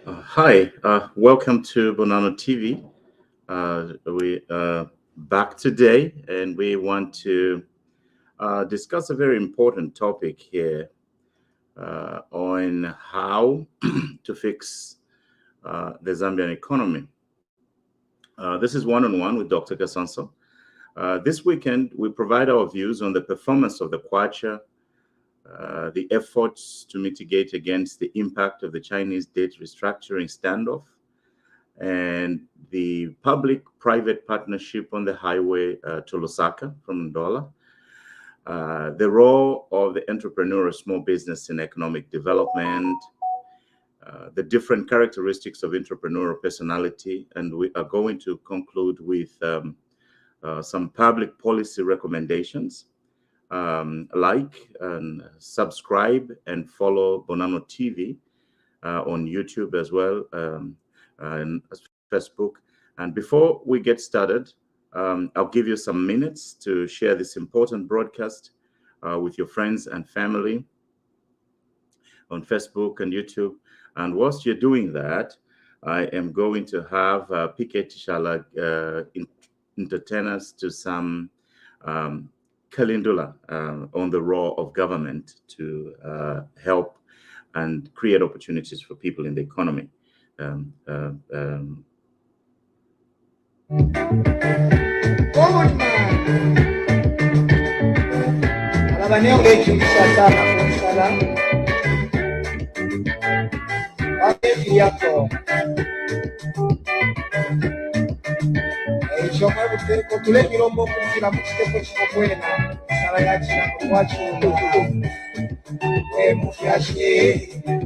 Hi, welcome to Bonanno TV. We back today, and we want to discuss a very important topic here on how to fix the Zambian economy. This is one-on-one with Dr. Kasonso. This weekend, we provide our views on the performance of the Kwacha, the efforts to mitigate against the impact of the Chinese debt restructuring standoff, and the public-private partnership on the highway to Lusaka from Ndola, the role of the entrepreneurial small business in economic development, the different characteristics of entrepreneurial personality, and we are going to conclude with some public policy recommendations. Like and subscribe and follow Bonanno TV on YouTube as well, and Facebook. And before we get started, I'll give you some minutes to share this important broadcast with your friends and family on Facebook and YouTube. And whilst you're doing that, I am going to have PK Tishala entertain us to some Kalindula on the role of government to help and create opportunities for people in the economy.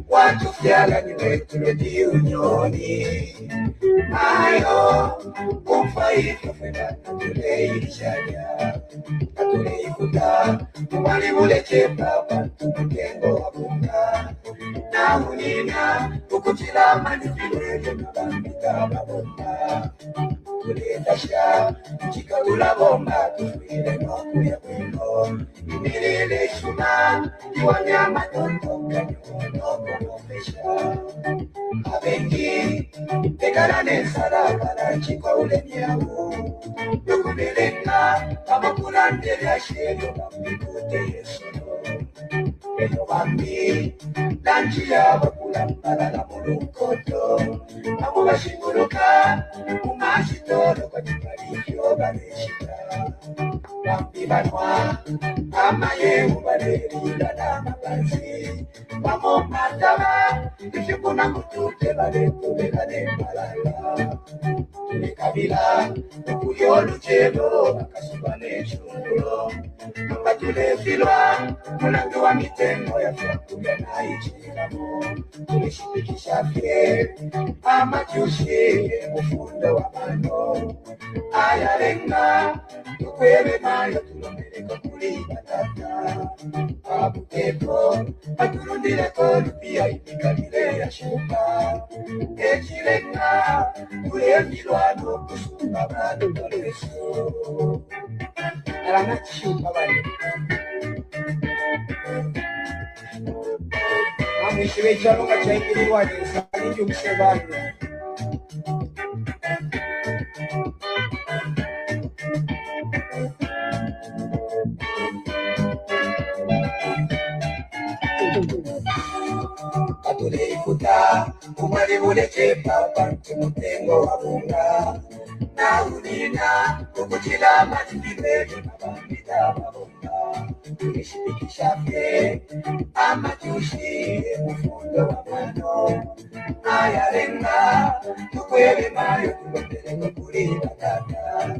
Watufyala niwetuledi unyoni ayo kumfaifu fena tuleishanya atuleikuta tumalibuleke papa tumukengo wabunga na unina ukutila manifilwejo nabambika mabomba tuliendasha chikatula bomba tufuile nokuya kwino imirele shuma iwanyama tontonga nokunomesha abengi tekarane sarakala chikaule nyawu yokubelenga amakulandele ashelo bambikute yesuno eyo bambi lanjia bakulambalala mulukoto abo bashinguluka umashitolo kwa chikalifyo baleshika bambi banwa amayewu balerila namabanzi bamomataba ifyukuna mutute baletubekane malala tulekabila okuyoluchelo bakasubane chungulo ambatulefilwa mulange wa mitengo ya fyakuya naichilamo tulishipikisha fye amachushi mufundo wa mano ayalenga tukwele mayo tulomeleka kuli batata abuteko aturundireko lupia ipikalile ya shuka echilenga kulembirwano kusumba bado toleso alanachishuka bali amwishiwe chaluka chaingiliwaje salivyo msebani atuleikuta umalibuleke papa tumutengo wabunga na unina ukutila matindibeli mabambita mabunga tulishipikisha fye amachushi mufundo wa mano ayalenga tukwele mayo tulondeleko kuli batata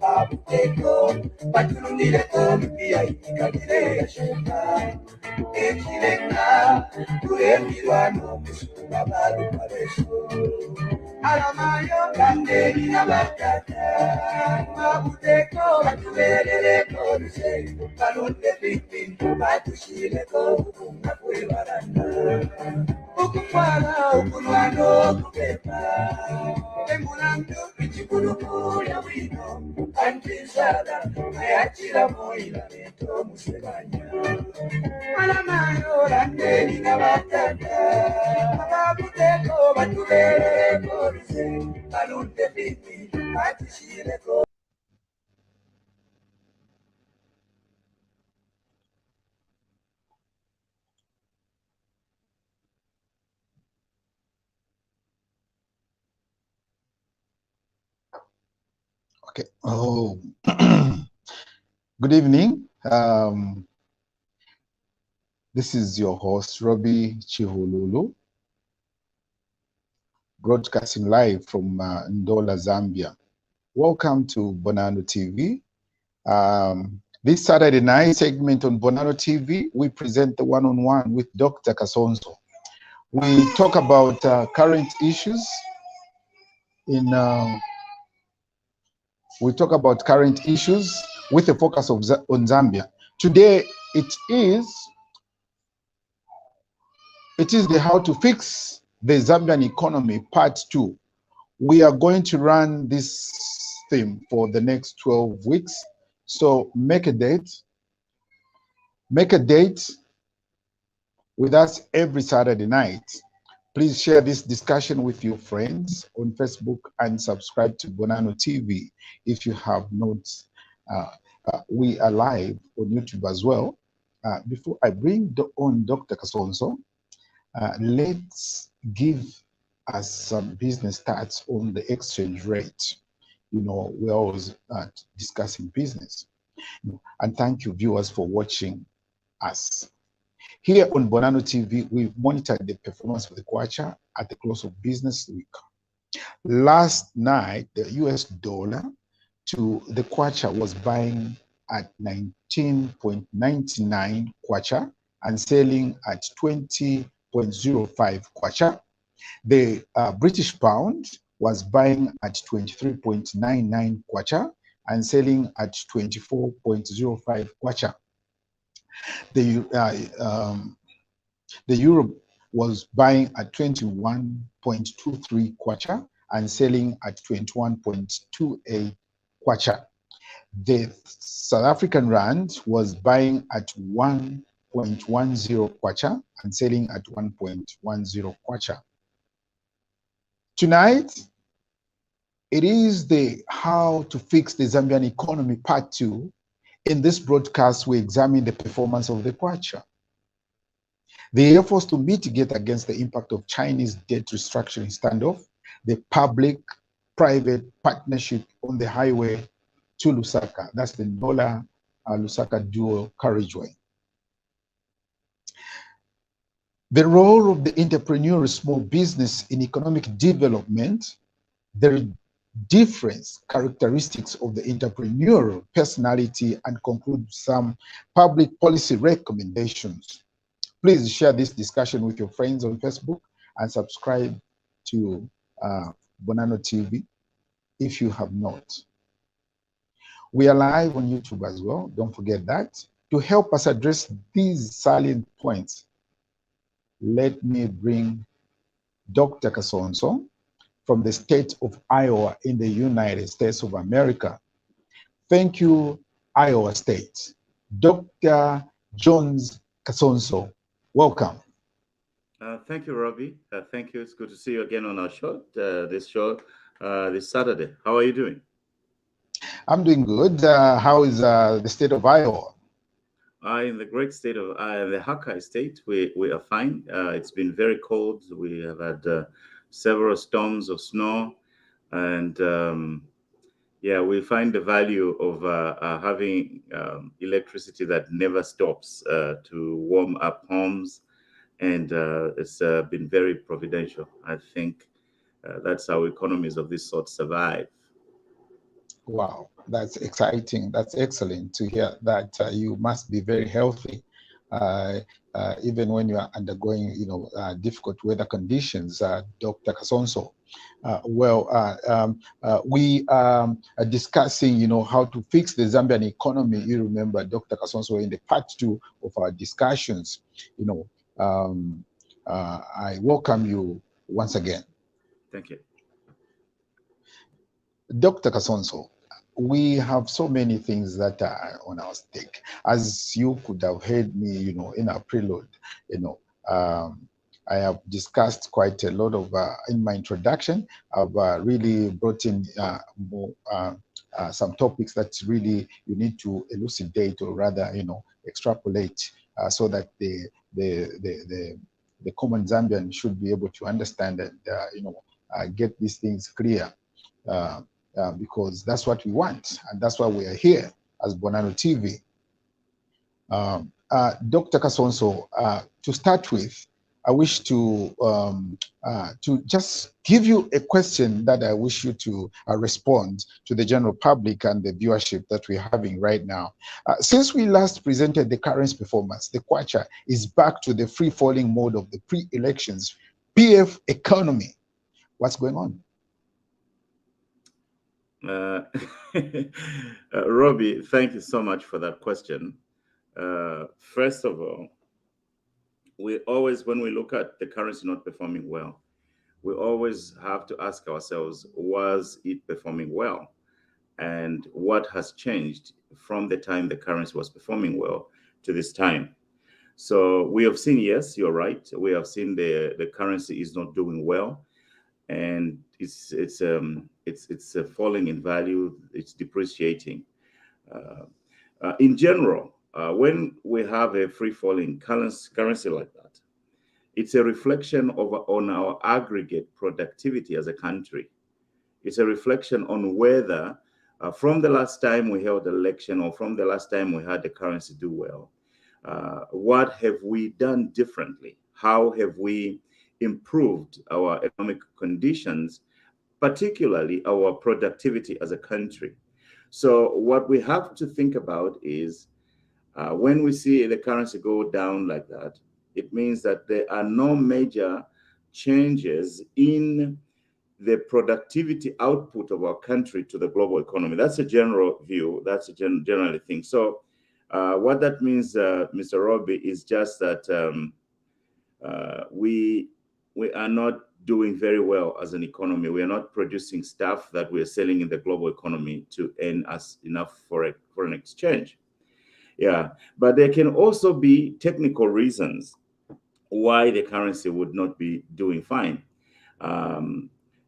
ababuteko batulundileko lupia ipikalile ya shuka echilenga tulembirwano kusumba badu paleso alamayo kandeli na batata mabuteko batubeleleko luse balonde pipi batushileko ukunga kwebarana ukufala ukulwano kupepa emulandu ichikuluku ya wino antisada ayachila moila neto musebanya alamayo landeli na batata ababuteko batu Okay. Oh, good evening. This is your host, Robbie Chihululu, broadcasting live from Ndola, Zambia. Welcome to Bonano TV. This Saturday night segment on Bonano TV, we present the one-on-one with Dr. Kasonso. We talk about current issues in with a focus on Zambia. Today, it is the how to fix the Zambian economy part 2. We are going to run this theme for the next 12 weeks. So make a date with us every Saturday night. Please share this discussion with your friends on Facebook and subscribe to Bonano TV if you have not. We are live on YouTube as well. Before I bring on Dr. Kasonso, let's give us some business stats on the exchange rate. You know, we're always discussing business. And thank you, viewers, for watching us. Here on Bonano TV, we monitor the performance of the Kwacha at the close of business week. Last night, the US dollar to the Kwacha was buying at 19.99 Kwacha and selling at 20.05 Kwacha. The British pound was buying at 23.99 Kwacha and selling at 24.05 Kwacha. The euro was buying at 21.23 Kwacha and selling at 21.28 Kwacha. The South African rand was buying at 1.10 Kwacha and selling at 1.10 Kwacha. Tonight, it is the how to fix the Zambian economy part 2. In this broadcast, we examine the performance of the Kwacha, the efforts to mitigate against the impact of Chinese debt restructuring standoff, the public-private partnership on the highway to Lusaka. That's the Ndola Lusaka dual carriageway. The role of the entrepreneurial small business in economic development, the different characteristics of the entrepreneurial personality, and conclude some public policy recommendations. Please share this discussion with your friends on Facebook and subscribe to Bonano TV if you have not. We are live on YouTube as well. Don't forget that. To help us address these salient points, let me bring Dr. Kasonso from the state of Iowa in the United States of America. Thank you, Iowa State. Dr. Jones Kasonso, welcome. Thank you, Robbie. Thank you. It's good to see you again on our show, this Saturday. How are you doing? I'm doing good. How is the state of Iowa? In the great state of the Hawkeye State, we are fine. It's been very cold. We have had several storms of snow, and yeah, we find the value of having electricity that never stops to warm up homes, and it's been very providential. I think that's how economies of this sort survive. Wow, that's exciting. That's excellent to hear that you must be very healthy, even when you are undergoing, difficult weather conditions, Dr. Kasonso. We are discussing, how to fix the Zambian economy. You remember, Dr. Kasonso, in the part 2 of our discussions. I welcome you once again. Thank you. Dr. Kasonso, we have so many things that are on our stake. As you could have heard me, in our prelude, I have discussed quite a lot of, in my introduction, I've really brought in more, some topics that really you need to elucidate, or rather, extrapolate, so that the common Zambian should be able to understand and, get these things clear, because that's what we want, and that's why we are here as Bonano TV. Dr. Kasonso, to start with, I wish to just give you a question that I wish you to respond to the general public and the viewership that we're having right now. Since we last presented the current performance, the Kwacha is back to the free-falling mode of the pre-elections PF economy. What's going on? Robbie, thank you so much for that question. First of all, we always, when we look at the currency not performing well, we always have to ask ourselves, was it performing well? And what has changed from the time the currency was performing well to this time? So we have seen, yes, you're right. We have seen the currency is not doing well, and it's falling in value. It's depreciating. In general, when we have a free falling currency like that, it's a reflection on our aggregate productivity as a country. It's a reflection on whether from the last time we held an election, or from the last time we had the currency do well, what have we done differently? How have we improved our economic conditions, particularly our productivity as a country? So what we have to think about is, when we see the currency go down like that, it means that there are no major changes in the productivity output of our country to the global economy. That's a general view. That's a general thing. So what that means, Mr. Robbie, is just that we are not doing very well as an economy. We are not producing stuff that we are selling in the global economy to earn us enough for an exchange. Yeah, but there can also be technical reasons why the currency would not be doing fine.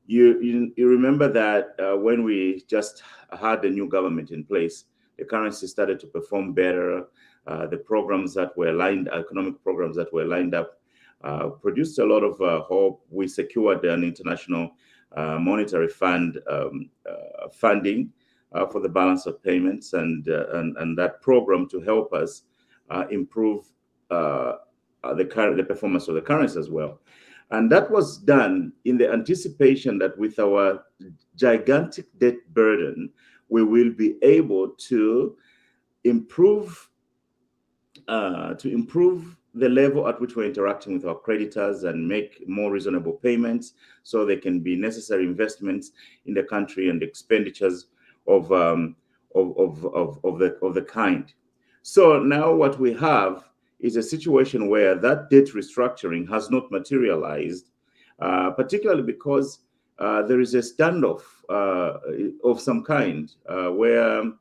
You remember that when we just had the new government in place, the currency started to perform better. The programs that were economic programs that were lined up, produced a lot of hope. We secured an international monetary fund funding for the balance of payments, and that program to help us improve the performance of the currency as well. And that was done in the anticipation that with our gigantic debt burden, we will be able to improve the level at which we're interacting with our creditors and make more reasonable payments, so there can be necessary investments in the country and expenditures of the kind. So now what we have is a situation where that debt restructuring has not materialized, particularly because there is a standoff of some kind where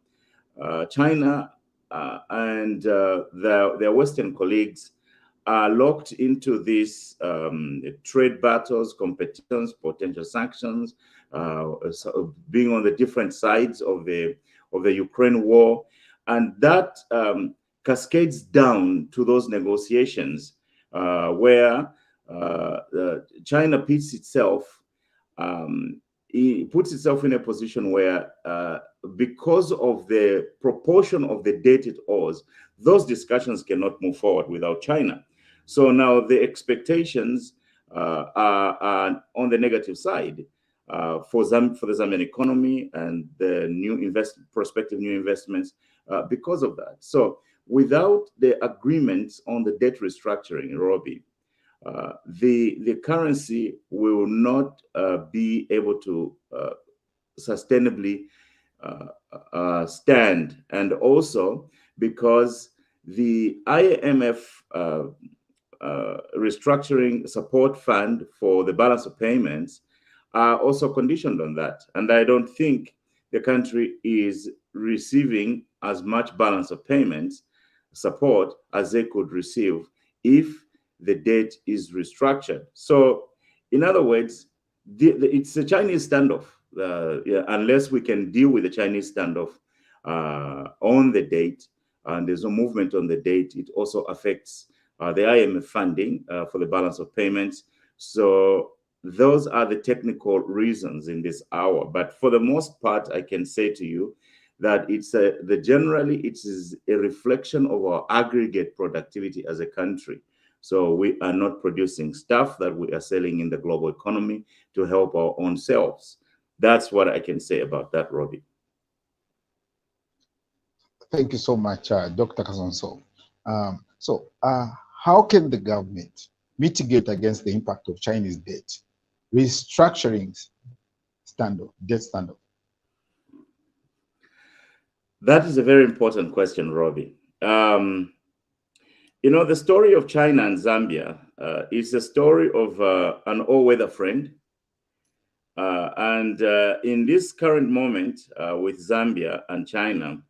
China and their Western colleagues are locked into these trade battles, competitions, potential sanctions, being on the different sides of the Ukraine war, and that cascades down to those negotiations where China puts itself in a position where, because of the proportion of the debt it owes, those discussions cannot move forward without China. So now the expectations are on the negative side for the Zambian economy and the prospective new investments because of that. So without the agreements on the debt restructuring, Robbie, the currency will not be able to sustainably stand, and also because the IMF restructuring support fund for the balance of payments are also conditioned on that. And I don't think the country is receiving as much balance of payments support as they could receive if the debt is restructured. So, in other words, it's a Chinese standoff. Yeah, unless we can deal with the Chinese standoff on the date, and there's no movement on the date, it also affects the IMF funding for the balance of payments. So those are the technical reasons in this hour. But for the most part, I can say to you that generally it is a reflection of our aggregate productivity as a country. So we are not producing stuff that we are selling in the global economy to help our own selves. That's what I can say about that, Robbie. Thank you so much, Dr. Kasonso. How can the government mitigate against the impact of Chinese debt, restructuring debt standoff? That is a very important question, Robbie. You know, the story of China and Zambia is a story of an all-weather friend. And in this current moment with Zambia and China,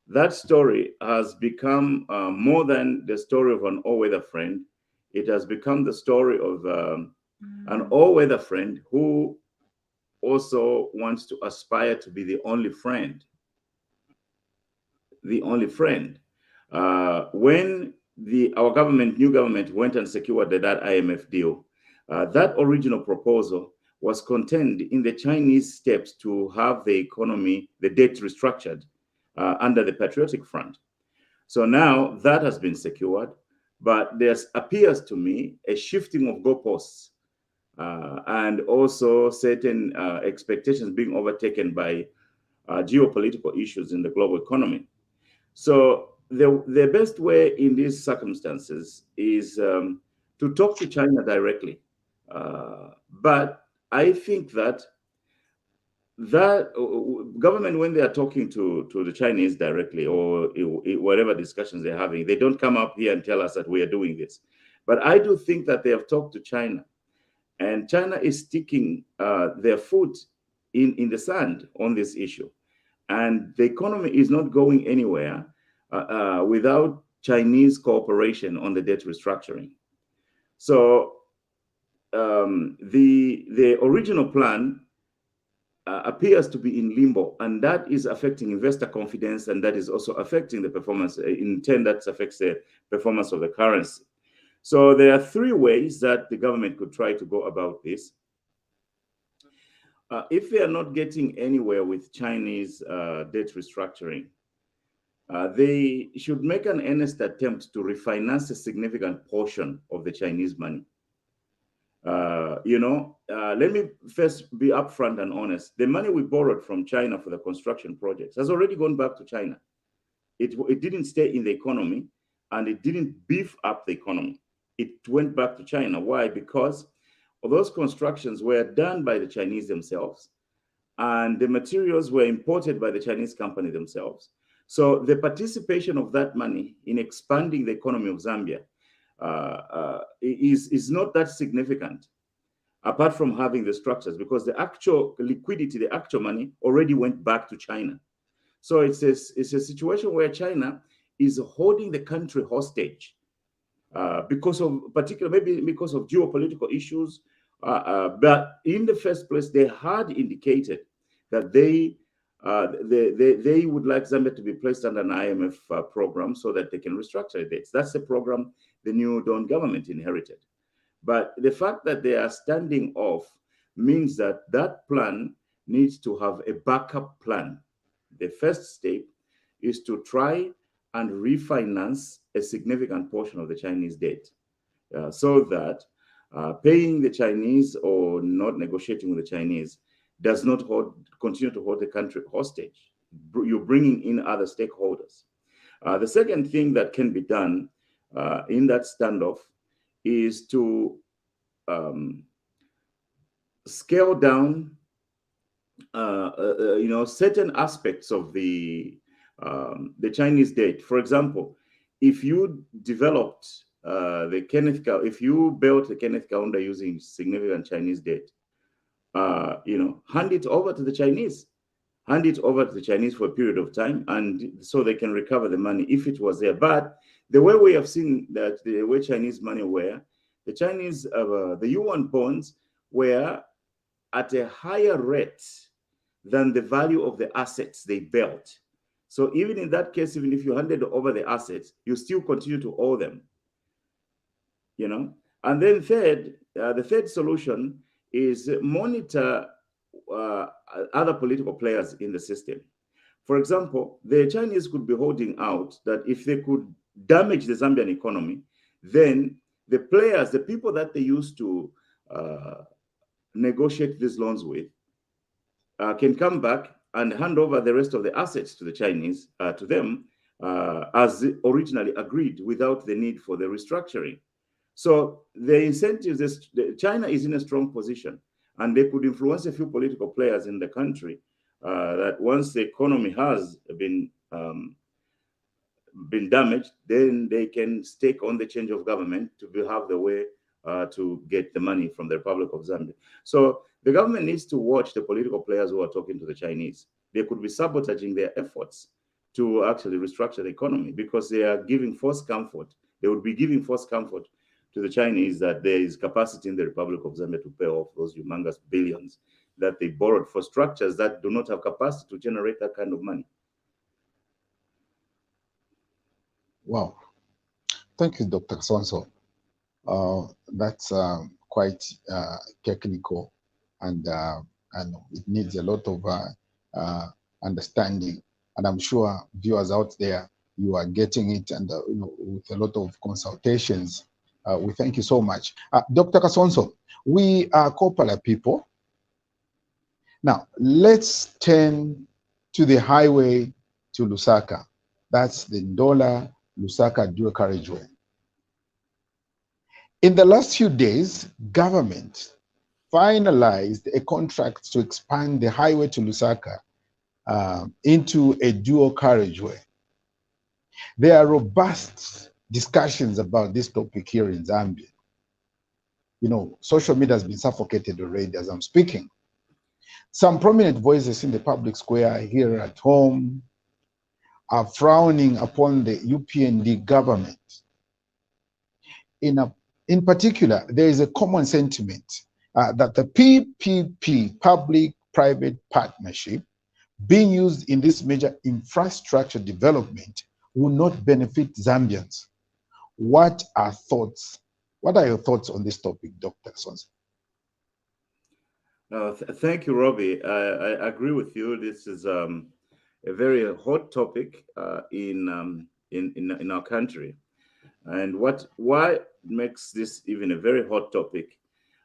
that story has become more than the story of an all-weather friend. It has become the story of an all-weather friend who also wants to aspire to be the only friend. The only friend. When our new government went and secured that IMF deal, that original proposal was contained in the Chinese steps to have the economy, the debt restructured under the Patriotic Front. So now that has been secured, but there appears to me a shifting of goalposts and also certain expectations being overtaken by geopolitical issues in the global economy. So the best way in these circumstances is to talk to China directly. But I think that government, when they are talking to the Chinese directly or whatever discussions they're having, they don't come up here and tell us that we are doing this. But I do think that they have talked to China, and China is sticking their foot in the sand on this issue. And the economy is not going anywhere without Chinese cooperation on the debt restructuring. So the original plan appears to be in limbo, and that is affecting investor confidence, and that is also affecting the performance. In turn, that affects the performance of the currency. So there are three ways that the government could try to go about this. If they are not getting anywhere with Chinese debt restructuring, they should make an earnest attempt to refinance a significant portion of the Chinese money. Let me first be upfront and honest. The money we borrowed from China for the construction projects has already gone back to China. It didn't stay in the economy, and it didn't beef up the economy. It went back to China. Why? Because those constructions were done by the Chinese themselves, and the materials were imported by the Chinese company themselves. So the participation of that money in expanding the economy of Zambia is not that significant, apart from having the structures, because the actual liquidity, the actual money already went back to China. So it's a situation where China is holding the country hostage because of maybe because of geopolitical issues. But in the first place, they had indicated that they would like Zambia to be placed under an IMF program so that they can restructure debts. That's the program the new Dawn government inherited. But the fact that they are standing off means that that plan needs to have a backup plan. The first step is to try and refinance a significant portion of the Chinese debt so that paying the Chinese or not negotiating with the Chinese does not continue to hold the country hostage. You're bringing in other stakeholders. The second thing that can be done in that standoff is to scale down, certain aspects of the Chinese debt. For example, if you developed if you built the Kenneth Kaunda using significant Chinese debt, hand it over to the Chinese. Hand it over to the Chinese for a period of time, and so they can recover the money if it was there. But the way we have seen that the way Chinese money were, the Chinese, the yuan bonds were at a higher rate than the value of the assets they built. So even in that case, even if you handed over the assets, you still continue to owe them, you know. And then the third solution is monitor other political players in the system. For example, the Chinese could be holding out that if they could damage the Zambian economy, then the players, the people that they used to negotiate these loans with, can come back and hand over the rest of the assets to the Chinese, to them, as originally agreed, without the need for the restructuring. So the incentives, China is in a strong position, and they could influence a few political players in the country that once the economy has been damaged, then they can stake on the change of government to have the way to get the money from the Republic of Zambia. So the government needs to watch the political players who are talking to the Chinese. They could be sabotaging their efforts to actually restructure the economy because they are giving false comfort. They would be giving false comfort to the Chinese that there is capacity in the Republic of Zambia to pay off those humongous billions that they borrowed for structures that do not have capacity to generate that kind of money. Wow. Thank you, Dr. Kasonso. That's quite technical, and it needs a lot of understanding. And I'm sure viewers out there, you are getting it, and you know, with a lot of consultations. We thank you so much. Dr. Kasonso, we are Kopala people. Now, let's turn to the highway to Lusaka. That's the Ndola-Lusaka dual carriageway. In the last few days, government finalized a contract to expand the highway to Lusaka into a dual carriageway. There are robust discussions about this topic here in Zambia. You know, social media has been suffocated already as I'm speaking. Some prominent voices in the public square here at home are frowning upon the UPND government. In particular, there is a common sentiment that the PPP, public-private partnership, being used in this major infrastructure development will not benefit Zambians. What are your thoughts on this topic, Dr. Kasonso? Thank you, Robbie. I agree with you. This is a very hot topic in our country. And why makes this even a very hot topic,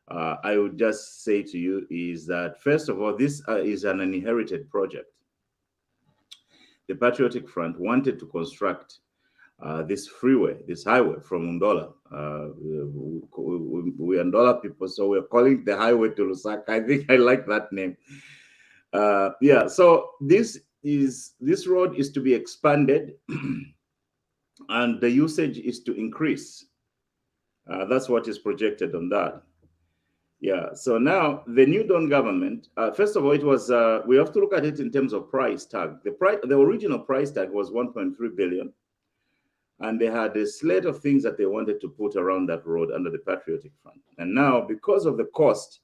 I would just say to you, is that, first of all, this is an inherited project. The Patriotic Front wanted to construct this freeway, this highway from Ndola. We are Ndola people, so we're calling the highway to Lusaka. I think I like that name. Yeah, so this road is to be expanded and the usage is to increase. That's what is projected on that. Yeah, so now the New Dawn government, first of all, it was, we have to look at it in terms of price tag. The original price tag was 1.3 billion. And they had a slate of things that they wanted to put around that road under the Patriotic Front. And now, because of the cost,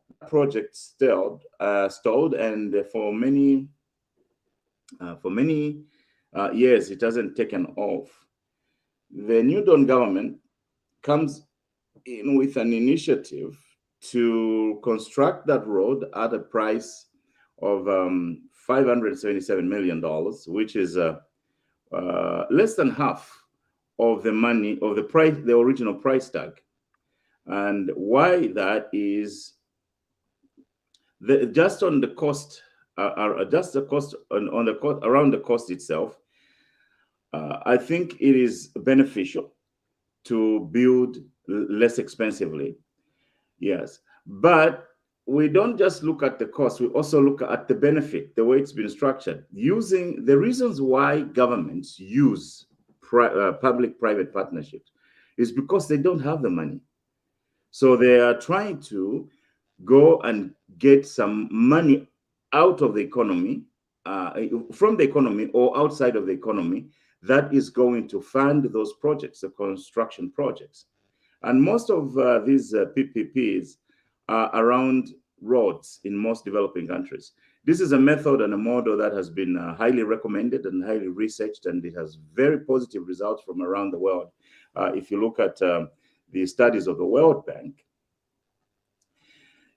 the project stalled, and for many years, it hasn't taken off. The New Dawn government comes in with an initiative to construct that road at a price of $577 million, which is less than half of the money of the original price tag. And why that is, just on the cost, just the cost around the cost itself, I think it is beneficial to build less expensively. Yes, but we don't just look at the cost, we also look at the benefit, the way it's been structured. Using the reasons why governments use public-private partnerships is because they don't have the money. So they are trying to go and get some money out of the economy, from the economy or outside of the economy, that is going to fund those projects, the construction projects. And most of these PPPs are around roads in most developing countries. This is a method and a model that has been highly recommended and highly researched, and it has very positive results from around the world. If you look at the studies of the World Bank.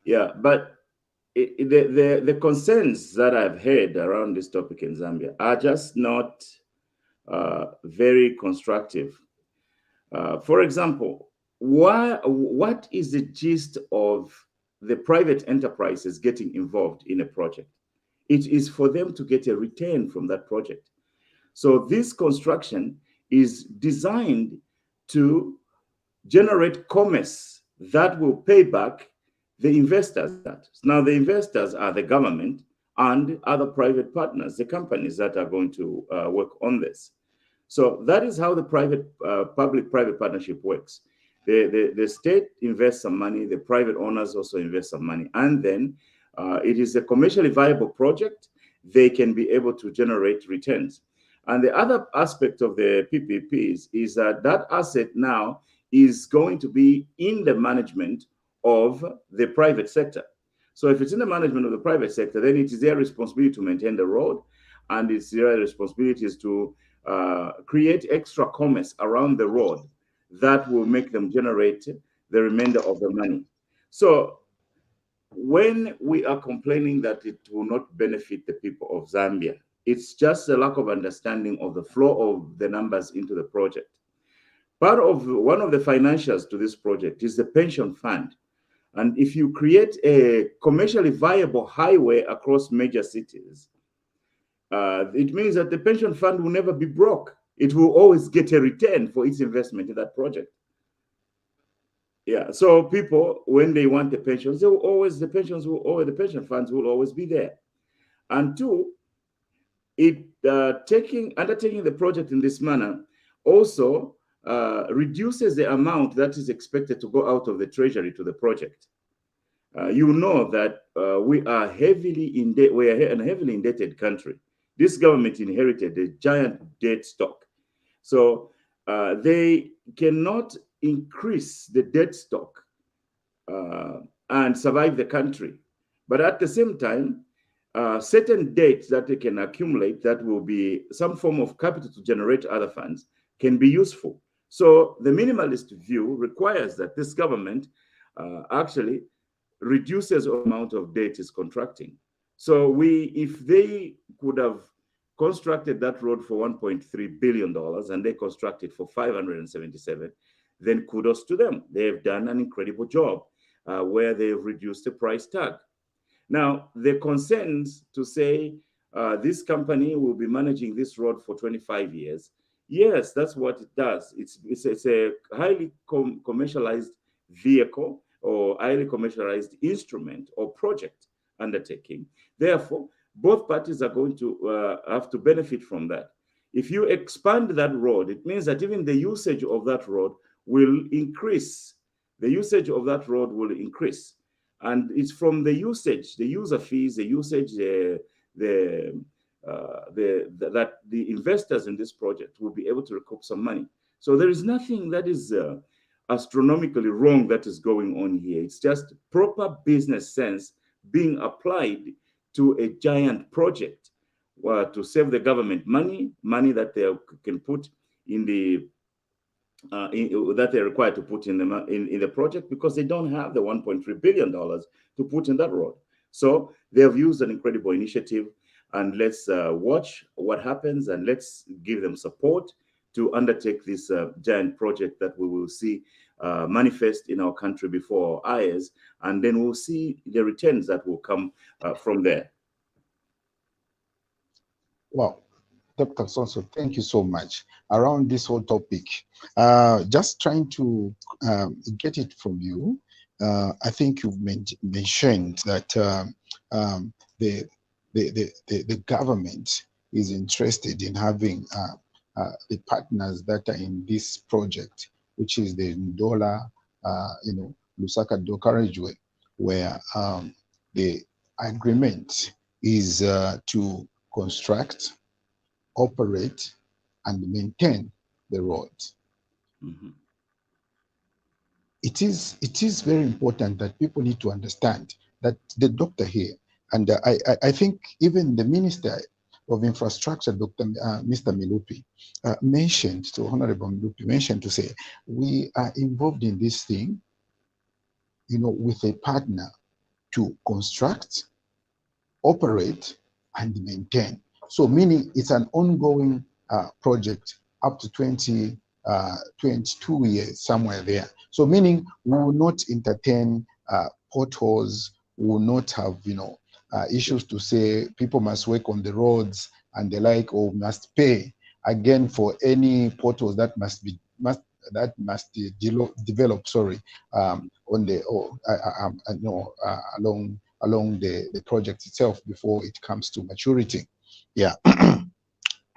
Yeah, but the concerns that I've heard around this topic in Zambia are just not very constructive. For example, what is the gist of the private enterprises getting involved in a project? It is for them to get a return from that project. So this construction is designed to generate commerce that will pay back the investors. Now, the investors are the government and other private partners, the companies that are going to work on this. So that is how the public-private partnership works. The state invests some money, the private owners also invest some money, and then it is a commercially viable project. They can be able to generate returns. And the other aspect of the PPPs is that that asset now is going to be in the management of the private sector. So if it's in the management of the private sector, then it is their responsibility to maintain the road, and it's their responsibility is to create extra commerce around the road that will make them generate the remainder of the money. So when we are complaining that it will not benefit the people of Zambia, it's just a lack of understanding of the flow of the numbers into the project. One of the financials to this project is the pension fund. And if you create a commercially viable highway across major cities, it means that the pension fund will never be broke. It will always get a return for its investment in that project. Yeah, so people, when they want the pensions, the pension funds will always be there. And two, undertaking the project in this manner also reduces the amount that is expected to go out of the treasury to the project. You know that we are a heavily indebted country. This government inherited a giant debt stock. So they cannot increase the debt stock and survive the country. But at the same time, certain debts that they can accumulate that will be some form of capital to generate other funds can be useful. So the minimalist view requires that this government actually reduces the amount of debt is contracting. So if they could have constructed that road for $1.3 billion and they constructed for 577, then kudos to them. They've done an incredible job where they've reduced the price tag. Now, the concerns to say this company will be managing this road for 25 years. Yes, that's what it does. It's a highly commercialized vehicle or highly commercialized instrument or project undertaking. Therefore, both parties are going to have to benefit from that. If you expand that road, it means that even the usage of that road will increase. The usage of that road will increase. And it's from the usage, the user fees, the usage, that the investors in this project will be able to recoup some money. So there is nothing that is astronomically wrong that is going on here. It's just proper business sense being applied to a giant project to save the government money that they can put in the that they're required to put in the project, because they don't have the $1.3 billion to put in that road. So they have used an incredible initiative, and let's watch what happens, and let's give them support to undertake this giant project that we will see manifest in our country before our eyes, and then we'll see the returns that will come from there. Wow. Dr. Kasonso, thank you so much. Around this whole topic, just trying to get it from you, I think you've mentioned that the government is interested in having the partners that are in this project, which is the Ndola, Lusaka Carriageway, where the agreement is to construct, operate, and maintain the roads. Mhm. It is very important that people need to understand that the doctor here, and I think even the Minister of Infrastructure, Mr. Milupi, mentioned, to Honorable Milupi mentioned to say, we are involved in this thing, with a partner to construct, operate, and maintain. So meaning it's an ongoing project up to 22 years, somewhere there. So meaning we will not entertain potholes, we will not have, issues to say people must work on the roads and the like, or must pay again for any potholes that must develop, on the, along the project itself before it comes to maturity. Yeah.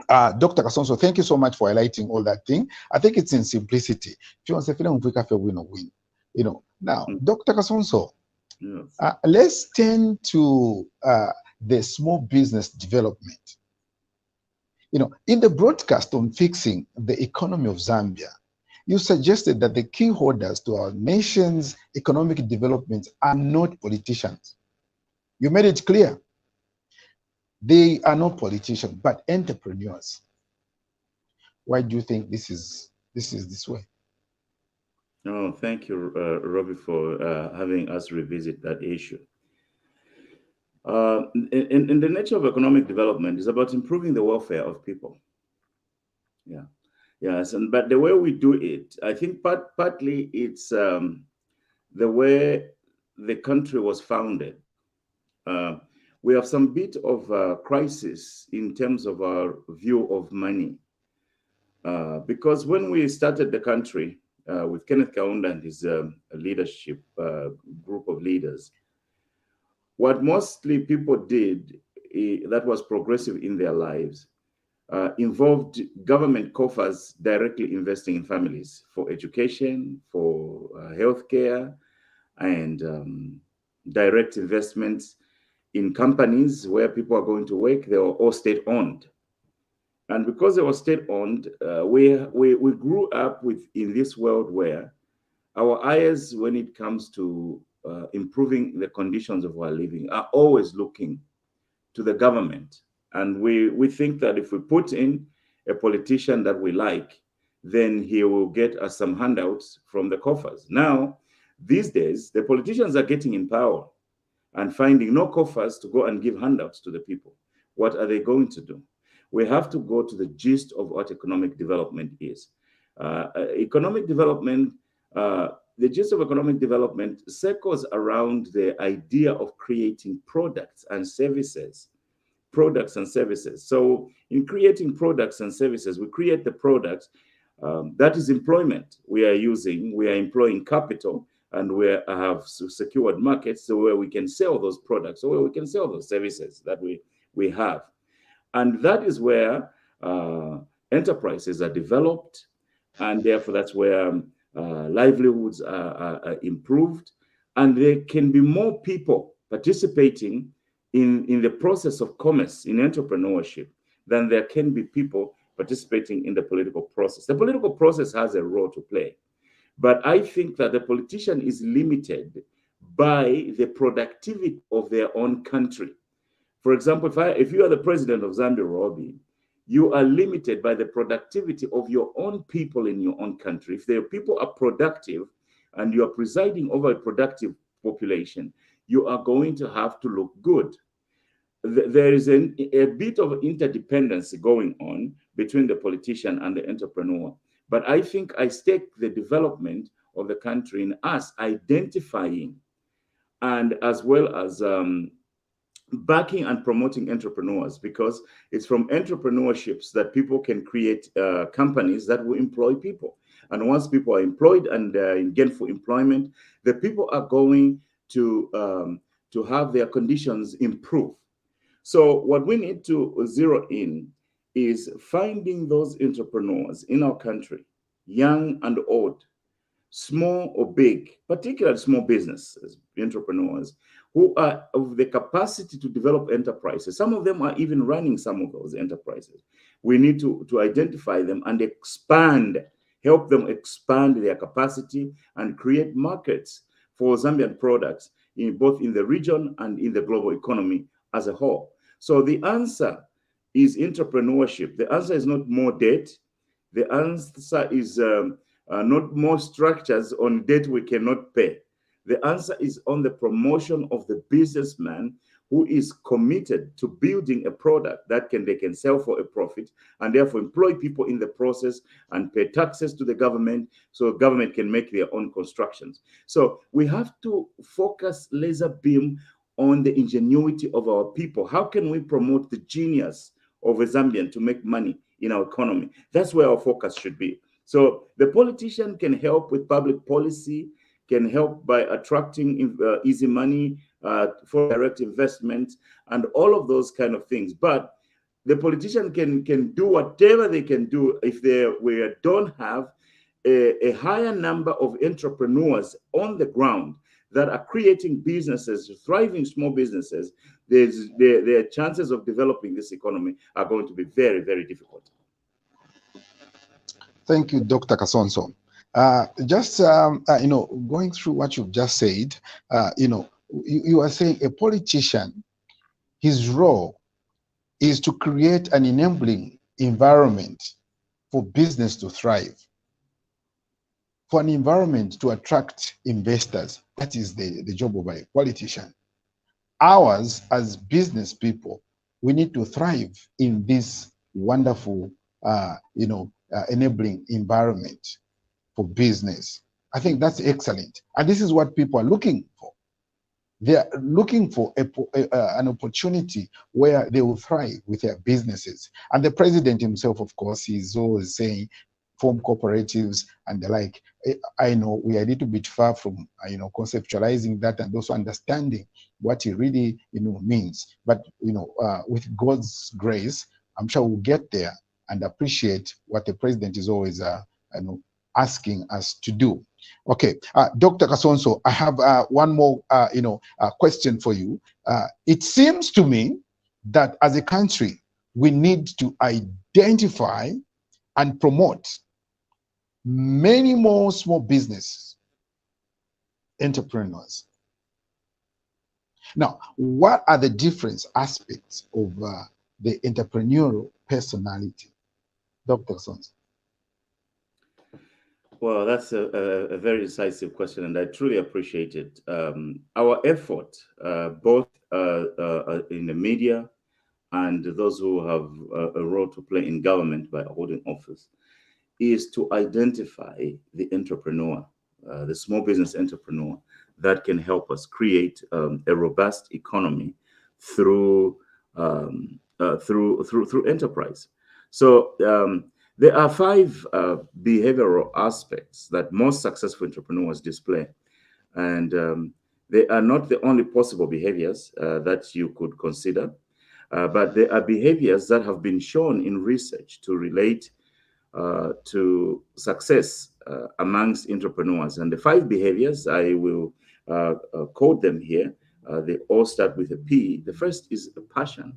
Dr. Kasonso, thank you so much for highlighting all that thing. I think it's in simplicity. If you want to win. Now, Dr. Kasonso, Yes. let's turn to the small business development. In the broadcast on fixing the economy of Zambia, you suggested that the key holders to our nation's economic development are not politicians. You made it clear. They are not politicians, but entrepreneurs. Why do you think this is this way? Oh, thank you, Robbie, for having us revisit that issue. In the nature of economic development is about improving the welfare of people. Yeah, yes, but the way we do it, I think partly it's the way the country was founded. We have some bit of crisis in terms of our view of money. Because when we started the country with Kenneth Kaunda and his leadership group of leaders, what mostly people did that was progressive in their lives involved government coffers directly investing in families for education, for healthcare, and direct investments in companies where people are going to work. They were all state-owned. And because they were state-owned, we grew up in this world where our eyes, when it comes to improving the conditions of our living, are always looking to the government. And we think that if we put in a politician that we like, then he will get us some handouts from the coffers. Now, these days, the politicians are getting in power and finding no coffers to go and give handouts to the people. What are they going to do? We have to go to the gist of what economic development is. Economic development, the gist of economic development circles around the idea of creating products and services. So in creating products and services, we create the products. That is employment. We are employing capital, and we have secured markets so where we can sell those products, or where we can sell those services that we have. And that is where enterprises are developed, and therefore that's where livelihoods are improved, and there can be more people participating in the process of commerce, in entrepreneurship, than there can be people participating in the political process. The political process has a role to play, but I think that the politician is limited by the productivity of their own country. For example, if you are the president of Zambia, Robbie, you are limited by the productivity of your own people in your own country. If their people are productive and you are presiding over a productive population, you are going to have to look good. There is a bit of interdependence going on between the politician and the entrepreneur. But I think I stake the development of the country in us identifying and as well as backing and promoting entrepreneurs, because it's from entrepreneurships that people can create companies that will employ people. And once people are employed and in gainful employment, the people are going to have their conditions improve. So what we need to zero in is finding those entrepreneurs in our country, young and old, small or big, particularly small businesses, entrepreneurs, who are of the capacity to develop enterprises. Some of them are even running some of those enterprises. we need to identify them and help them expand their capacity and create markets for Zambian products both in the region and in the global economy as a whole. So the answer is entrepreneurship. The answer is not more debt. The answer is not more structures on debt we cannot pay. The answer is on the promotion of the businessman who is committed to building a product that they can sell for a profit and therefore employ people in the process and pay taxes to the government so government can make their own constructions. So we have to focus laser beam on the ingenuity of our people. How can we promote the genius of a Zambian to make money in our economy? That's where our focus should be. So the politician can help with public policy, can help by attracting easy money for direct investment and all of those kind of things. But the politician can do whatever they can do if we don't have a higher number of entrepreneurs on the ground that are creating businesses, thriving small businesses. Their chances of developing this economy are going to be very, very difficult. Thank you, Dr. Kasonso. Going through what you've just said, you are saying a politician, his role is to create an enabling environment for business to thrive, for an environment to attract investors. That is the job of a politician. Ours as business people, we need to thrive in this wonderful, enabling environment for business. I think that's excellent. And this is what people are looking for. They are looking for an opportunity where they will thrive with their businesses. And the president himself, of course, is always saying, form cooperatives and the like. I know we are a little bit far from, conceptualizing that and also understanding what it really, means. But, with God's grace, I'm sure we'll get there and appreciate what the president is always, asking us to do. Okay, Dr. Kasonso, I have one more, question for you. It seems to me that as a country, we need to identify and promote many more small business entrepreneurs. Now, what are the different aspects of the entrepreneurial personality? Dr. Kasonso. Well, that's a very decisive question, and I truly appreciate it. Our effort, both in the media and those who have a role to play in government by holding office, is to identify the entrepreneur, the small business entrepreneur that can help us create a robust economy through enterprise. So there are 5 behavioral aspects that most successful entrepreneurs display. And they are not the only possible behaviors that you could consider, but there are behaviors that have been shown in research to relate to success amongst entrepreneurs. And the 5 behaviors, I will quote them here. They all start with a P. The first is a passion.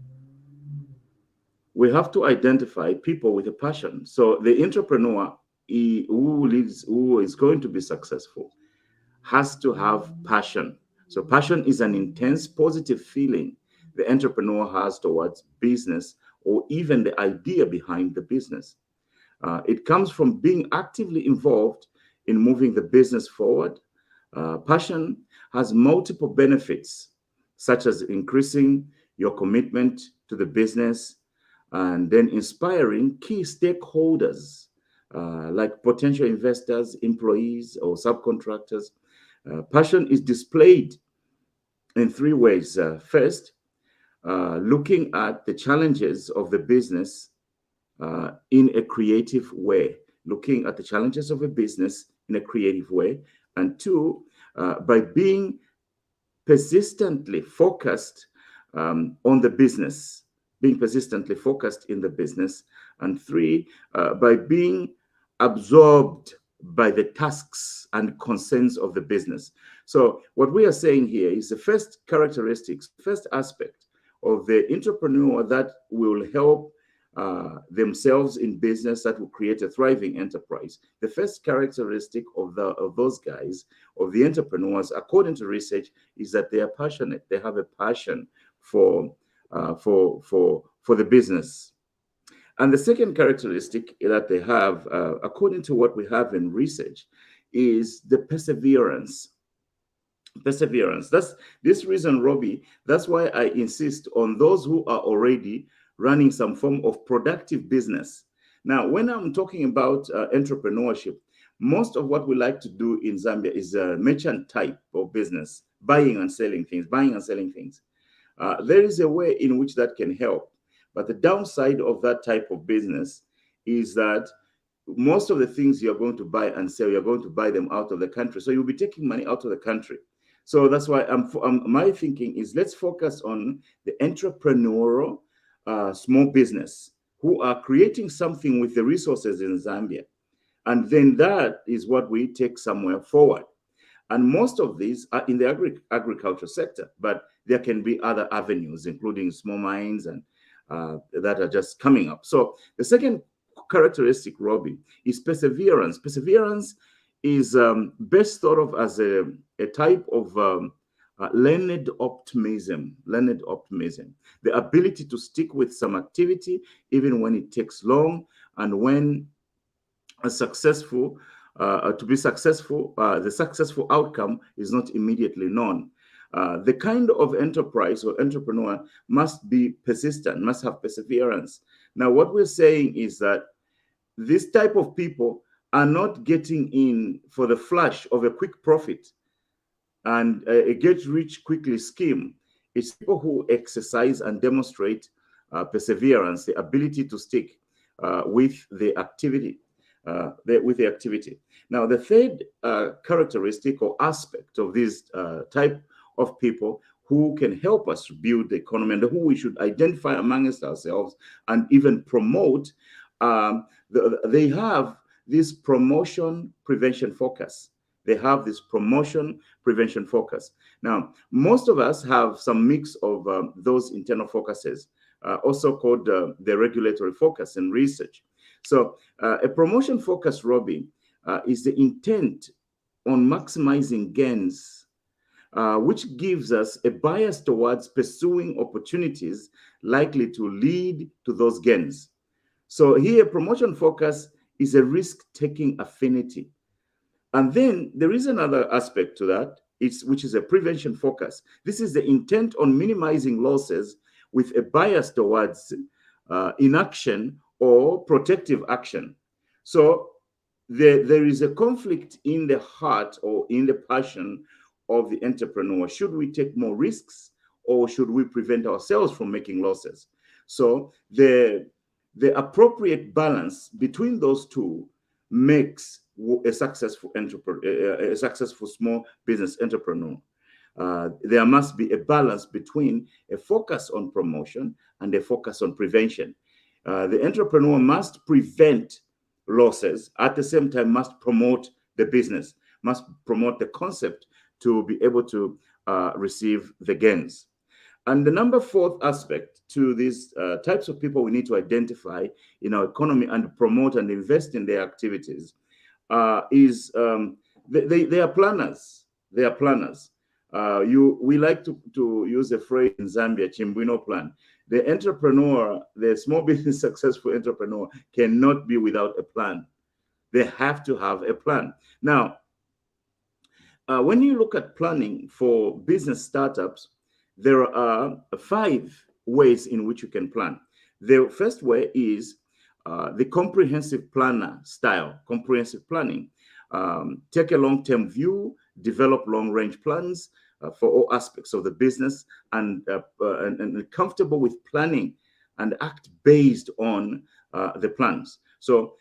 We have to identify people with a passion. So the entrepreneur who is going to be successful has to have passion. So passion is an intense positive feeling the entrepreneur has towards business or even the idea behind the business. It comes from being actively involved in moving the business forward. Passion has multiple benefits, such as increasing your commitment to the business, and then inspiring key stakeholders like potential investors, employees, or subcontractors. Passion is displayed in 3 ways. First, looking at the challenges of the business in a creative way, looking at the challenges of a business in a creative way. And 2, by being persistently focused on the business, being persistently focused in the business. And 3, by being absorbed by the tasks and concerns of the business. So what we are saying here is the first characteristics, first aspect of the entrepreneur that will help themselves in business that will create a thriving enterprise. The first characteristic of those guys, of the entrepreneurs, according to research, is that they are passionate. They have a passion for the business. And the second characteristic that they have, according to what we have in research, is the perseverance. Perseverance. That's this reason, Robbie. That's why I insist on those who are already running some form of productive business. Now, when I'm talking about entrepreneurship, most of what we like to do in Zambia is a merchant type of business, buying and selling things, there is a way in which that can help. But the downside of that type of business is that most of the things you're going to buy and sell, you're going to buy them out of the country. So you'll be taking money out of the country. So that's why my thinking is, let's focus on the entrepreneurial small business who are creating something with the resources in Zambia. And then that is what we take somewhere forward. And most of these are in the agriculture sector, but there can be other avenues, including small mines and that are just coming up. So the second characteristic, Robbie, is perseverance. Perseverance is best thought of as a type of learned optimism. The ability to stick with some activity even when it takes long, and when the successful outcome is not immediately known. The kind of enterprise or entrepreneur must be persistent, must have perseverance. Now, what we're saying is that this type of people are not getting in for the flash of a quick profit and a get-rich-quickly scheme. It's people who exercise and demonstrate perseverance, the ability to stick with the activity. Now, the third characteristic or aspect of this type of people who can help us build the economy and who we should identify amongst ourselves and even promote, they have this promotion prevention focus. Now, most of us have some mix of those internal focuses, also called the regulatory focus in research. So a promotion focus, Robbie, is the intent on maximizing gains, which gives us a bias towards pursuing opportunities likely to lead to those gains. So here, promotion focus is a risk-taking affinity. And then there is another aspect to that, which is a prevention focus. This is the intent on minimizing losses with a bias towards inaction or protective action. So there is a conflict in the heart or in the passion of the entrepreneur. Should we take more risks, or should we prevent ourselves from making losses? So the appropriate balance between those two makes a successful small business entrepreneur. There must be a balance between a focus on promotion and a focus on prevention. The entrepreneur must prevent losses, at the same time must promote the business, must promote the concept to be able to receive the gains. And the number fourth aspect to these types of people we need to identify in our economy and promote and invest in their activities is they are planners. They are planners. We like to use a phrase in Zambia, Chimbwino plan. The entrepreneur, the small business successful entrepreneur, cannot be without a plan. They have to have a plan. Now, when you look at planning for business startups, there are 5 ways in which you can plan. The first way is the comprehensive planner style, comprehensive planning. Take a long-term view, develop long-range plans for all aspects of the business, and comfortable with planning and act based on the plans. So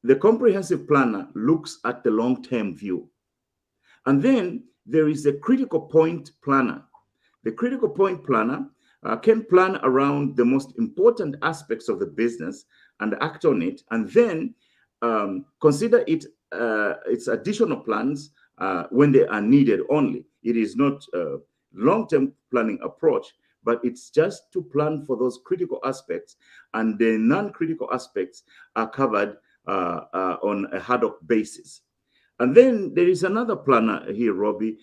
the comprehensive planner looks at the long-term view. And then there is a critical point planner. The critical point planner can plan around the most important aspects of the business and act on it, and then consider its additional plans when they are needed only. It is not a long-term planning approach, but it's just to plan for those critical aspects, and the non-critical aspects are covered on a ad hoc basis. And then there is another planner here, Robbie,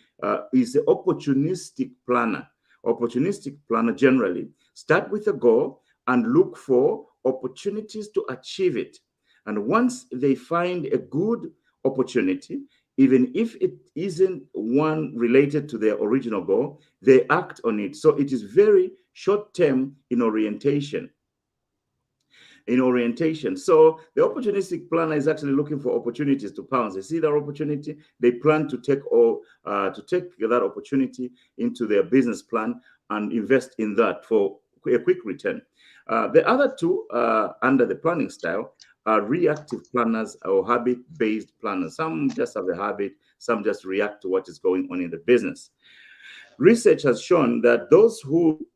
is the opportunistic planner. Opportunistic planner generally start with a goal and look for opportunities to achieve it. And once they find a good opportunity, even if it isn't one related to their original goal, they act on it. So it is very short-term in orientation. So the opportunistic planner is actually looking for opportunities to pounce. They see that opportunity, they plan to take that opportunity into their business plan and invest in that for a quick return. The other two under the planning style are reactive planners or habit-based planners. Some just have a habit, some just react to what is going on in the business. Research has shown that those who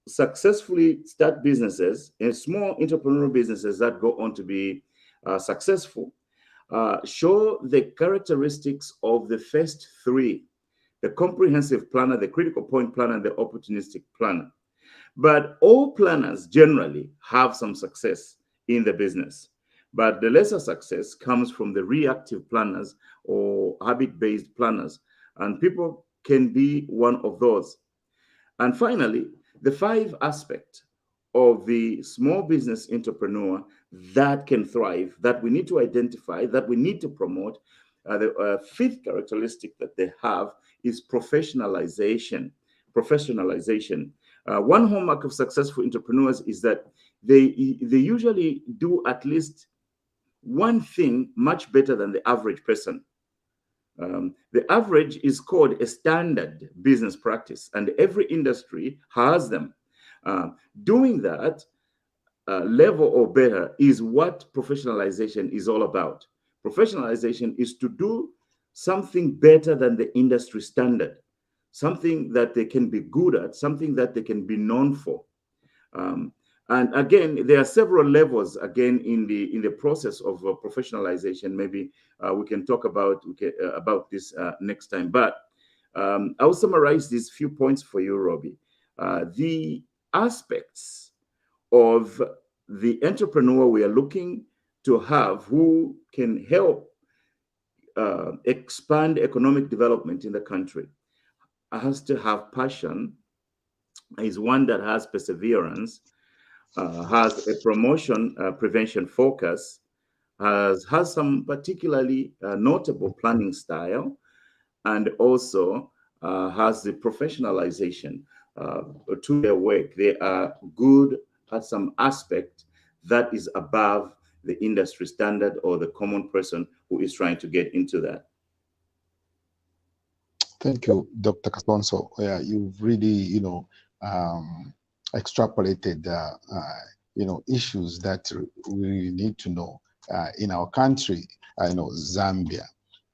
successfully start businesses and small entrepreneurial businesses that go on to be successful show the characteristics of the first three: the comprehensive planner, the critical point planner, and the opportunistic planner. But all planners generally have some success in the business, but the lesser success comes from the reactive planners or habit-based planners, and people can be one of those. And finally, the 5 aspects of the small business entrepreneur that can thrive, that we need to identify, that we need to promote. The 5th characteristic that they have is professionalization. One hallmark of successful entrepreneurs is that they usually do at least one thing much better than the average person. The average is called a standard business practice, and every industry has them. Doing that level or better is what professionalization is all about. Professionalization is to do something better than the industry standard, something that they can be good at, something that they can be known for. And again, there are several levels again in the process of professionalization. Maybe we can talk about this next time. But I'll summarize these few points for you, Robbie. The aspects of the entrepreneur we are looking to have who can help expand economic development in the country has to have passion, is one that has perseverance, has a promotion prevention focus, has some particularly notable planning style, and also has the professionalization to their work. They are good at some aspect that is above the industry standard or the common person who is trying to get into that. Thank you, Dr. Kasonso. Yeah, you've really, extrapolated, issues that we need to know in our country. I know Zambia,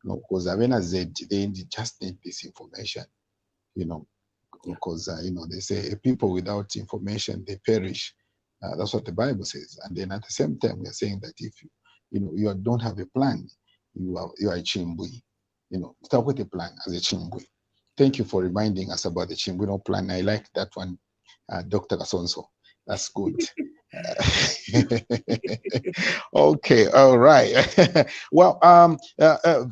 because Avena said they just need this information, because, they say people without information, they perish. That's what the Bible says. And then at the same time, we are saying that if you don't have a plan, you are a chimbui. Start with a plan as a chimbui. Thank you for reminding us about the Chimbuno plan. I like that one, Dr. Kasonso. That's good. Okay, all right. Well,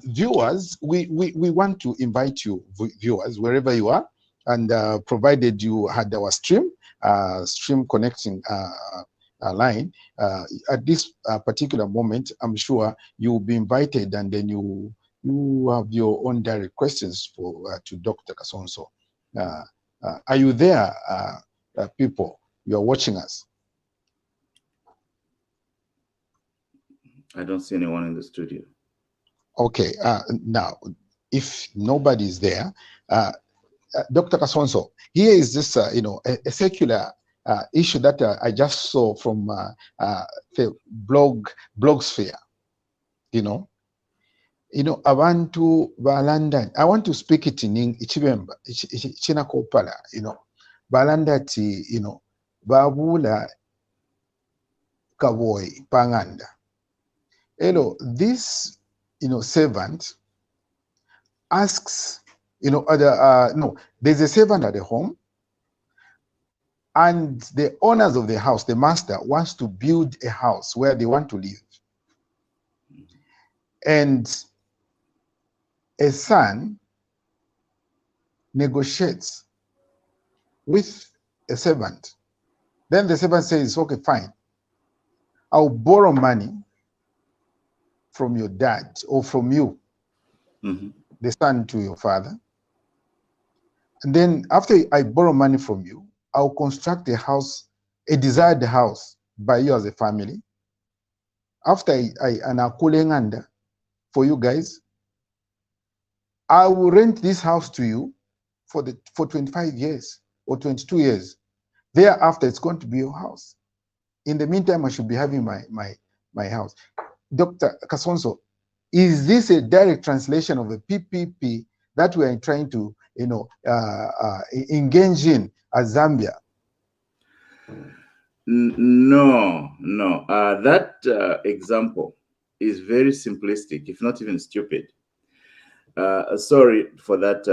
viewers, we want to invite you, viewers, wherever you are, and provided you had our stream connecting line, at this particular moment, I'm sure you'll be invited, and then you have your own direct questions to Dr. Kasonso. Are you there, people? You are watching us. I don't see anyone in the studio. Okay. Now, if nobody is there, Dr. Kasonso, here is this, a secular issue that I just saw from the blogsphere. Abantu balanda, I want to speak it in Ichibemba, China Kopala, balanda ti, babula kaboy panganda. This, servant asks, no, there's a servant at the home, and the owners of the house, the master, wants to build a house where they want to live. And a son negotiates with a servant. Then the servant says, okay, fine. I'll borrow money from your dad or from you, the son to your father. And then after I borrow money from you, I'll construct a house, a desired house by you as a family. After I for you guys, I will rent this house to you for 25 years or 22 years. Thereafter, it's going to be your house. In the meantime, I should be having my house. Dr. Kasonso, is this a direct translation of the PPP that we are trying to, engage in as Zambia? No. That example is very simplistic, if not even stupid. Sorry for that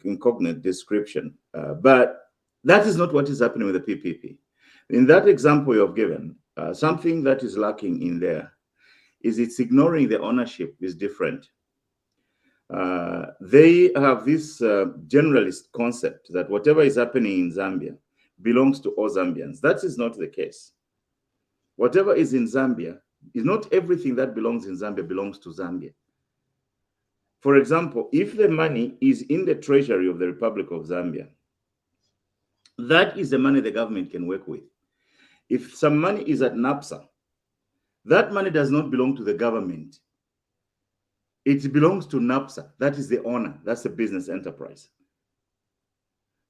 incognate description, but that is not what is happening with the PPP. In that example you have given, something that is lacking in there is it's ignoring the ownership is different. They have this generalist concept that whatever is happening in Zambia belongs to all Zambians. That is not the case. Whatever is in Zambia is not everything that belongs in Zambia belongs to Zambia. For example, if the money is in the treasury of the Republic of Zambia, that is the money the government can work with. If some money is at NAPSA, that money does not belong to the government. It belongs to NAPSA. That is the owner. That's the business enterprise.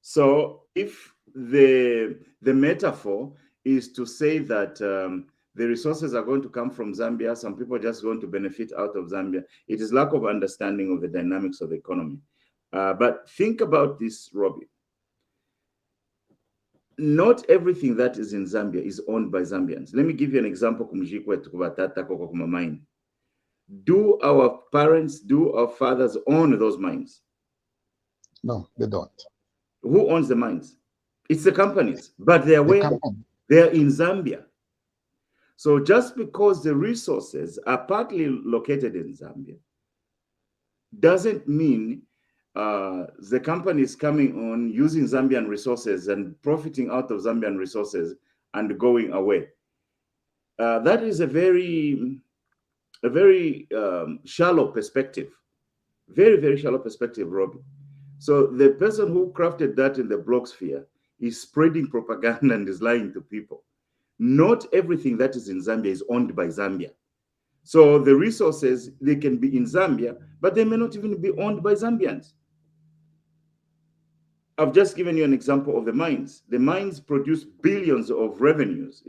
So if the metaphor is to say that the resources are going to come from Zambia, some people are just going to benefit out of Zambia, it is lack of understanding of the dynamics of the economy. But think about this, Robbie. Not everything that is in Zambia is owned by Zambians. Let me give you an example. Do our parents, do our fathers own those mines? No, they don't. Who owns the mines? It's the companies, but they are where? They are in Zambia. So just because the resources are partly located in Zambia doesn't mean the company is coming on using Zambian resources and profiting out of Zambian resources and going away. That is a very shallow perspective. Very, very shallow perspective, Robbie. So the person who crafted that in the blogosphere is spreading propaganda and is lying to people. Not everything that is in Zambia is owned by Zambia. So the resources, they can be in Zambia, but they may not even be owned by Zambians. I've just given you an example of the mines. The mines produce billions of revenues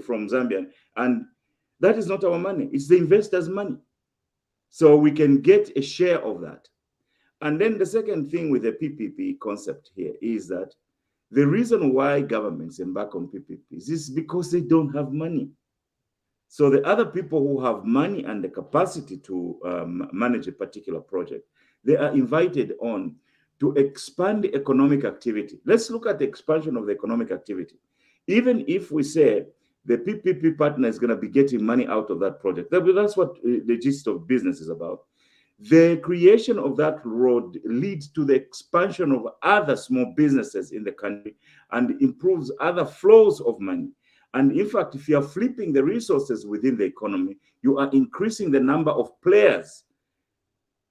from Zambia, and that is not our money. It's the investors' money. So we can get a share of that. And then the second thing with the PPP concept here is that the reason why governments embark on PPPs is because they don't have money. So the other people who have money and the capacity to manage a particular project, they are invited on to expand the economic activity. Let's look at the expansion of the economic activity. Even if we say the PPP partner is going to be getting money out of that project, that's what the gist of business is about. The creation of that road leads to the expansion of other small businesses in the country and improves other flows of money. And in fact, if you are flipping the resources within the economy, you are increasing the number of players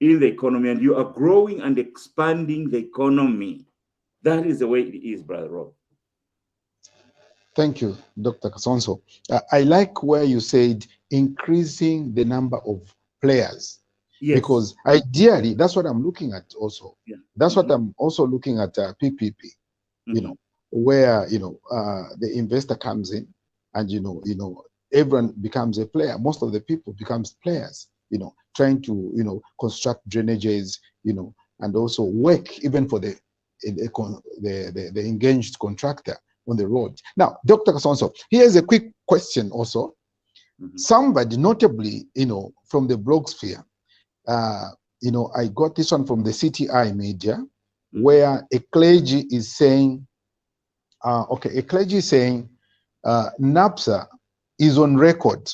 in the economy and you are growing and expanding the economy. That is the way it is, Brother Rob. Thank you, Dr. Kasonso. I like where you said increasing the number of players. Yes. Because ideally, that's what I'm looking at also. Yeah. That's what I'm also looking at PPP, where, the investor comes in and, everyone becomes a player. Most of the people becomes players, trying to, construct drainages, and also work even for the engaged contractor on the road. Now, Dr. Kasonso, here's a quick question also. Somebody notably, from the blogosphere, I got this one from the CTI media, where a clergy is saying Okay, a clergy is saying NAPSA is on record,